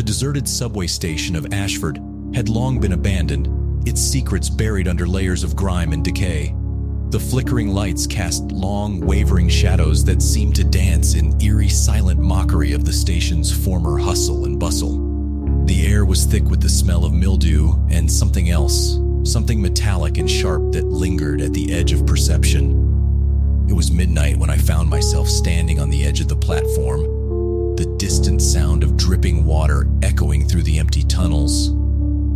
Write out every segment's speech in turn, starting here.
The deserted subway station of Ashford had long been abandoned, its secrets buried under layers of grime and decay. The flickering lights cast long, wavering shadows that seemed to dance in eerie, silent mockery of the station's former hustle and bustle. The air was thick with the smell of mildew and something else, something metallic and sharp that lingered at the edge of perception. It was midnight when I found myself standing on the edge of the platform, the distant sound of dripping water echoing through the empty tunnels.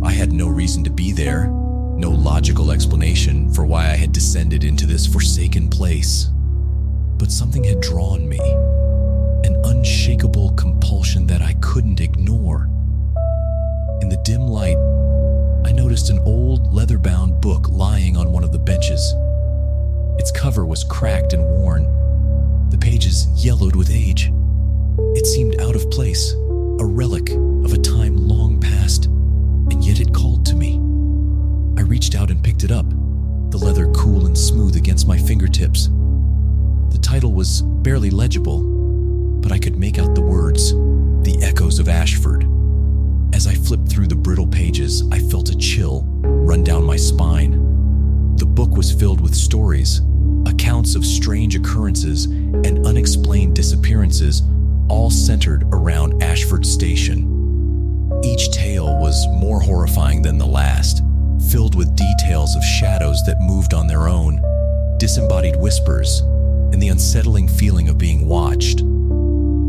I had no reason to be there, no logical explanation for why I had descended into this forsaken place. But something had drawn me, an unshakable compulsion that I couldn't ignore. In the dim light, I noticed an old leather-bound book lying on one of the benches. Its cover was cracked and worn, the pages yellowed with age. It seemed out of place, a relic of a time long past, and yet it called to me. I reached out and picked it up, the leather cool and smooth against my fingertips. The title was barely legible, but I could make out the words, "The Echoes of Ashford." As I flipped through the brittle pages, I felt a chill run down my spine. The book was filled with stories, accounts of strange occurrences and unexplained disappearances, all centered around Ashford Station. Each tale was more horrifying than the last, filled with details of shadows that moved on their own, disembodied whispers, and the unsettling feeling of being watched.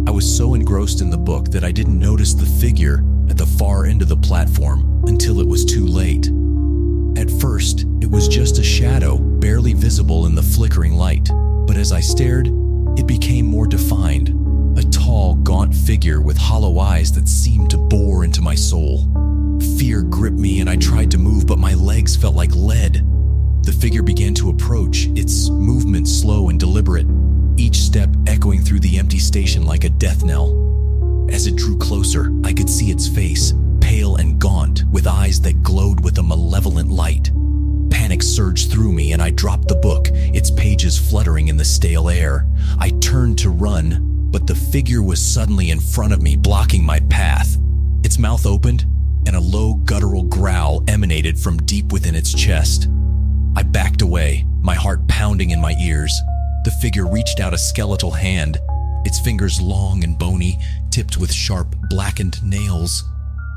I was so engrossed in the book that I didn't notice the figure at the far end of the platform until it was too late. At first, it was just a shadow, barely visible in the flickering light, but as I stared, it became more defined, a tall, gaunt figure with hollow eyes that seemed to bore into my soul. Fear gripped me and I tried to move, but my legs felt like lead. The figure began to approach, its movement slow and deliberate, each step echoing through the empty station like a death knell. As it drew closer, I could see its face, pale and gaunt, with eyes that glowed with a malevolent light. Panic surged through me and I dropped the book, its pages fluttering in the stale air. I turned to run, but the figure was suddenly in front of me, blocking my path. Its mouth opened, and a low guttural growl emanated from deep within its chest. I backed away, my heart pounding in my ears. The figure reached out a skeletal hand, its fingers long and bony, tipped with sharp, blackened nails.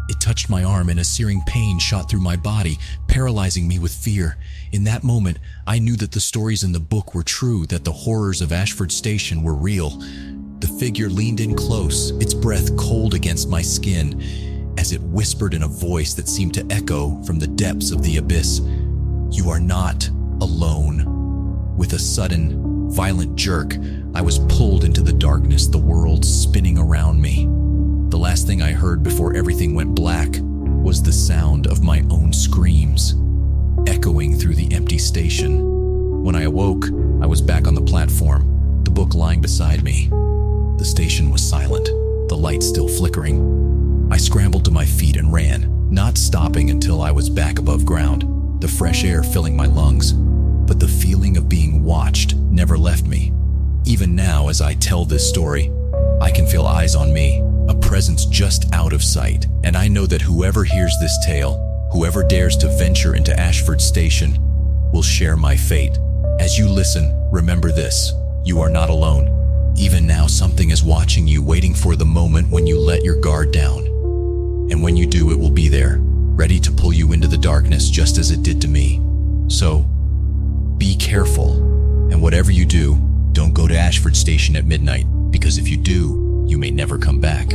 It touched my arm and a searing pain shot through my body, paralyzing me with fear. In that moment, I knew that the stories in the book were true, that the horrors of Ashford Station were real. The figure leaned in close, its breath cold against my skin, as it whispered in a voice that seemed to echo from the depths of the abyss, "You are not alone." With a sudden, violent jerk, I was pulled into the darkness, the world spinning around me. The last thing I heard before everything went black was the sound of my own screams, echoing through the empty station. When I awoke, I was back on the platform, the book lying beside me. The station was silent, the light still flickering. I scrambled to my feet and ran, not stopping until I was back above ground, the fresh air filling my lungs. But the feeling of being watched never left me. Even now, as I tell this story, I can feel eyes on me, a presence just out of sight, and I know that whoever hears this tale, whoever dares to venture into Ashford Station, will share my fate. As you listen, remember this: you are not alone. Even now, something is watching you, waiting for the moment when you let your guard down. And when you do, it will be there, ready to pull you into the darkness just as it did to me. So, be careful, and whatever you do, don't go to Ashford Station at midnight, because if you do, you may never come back.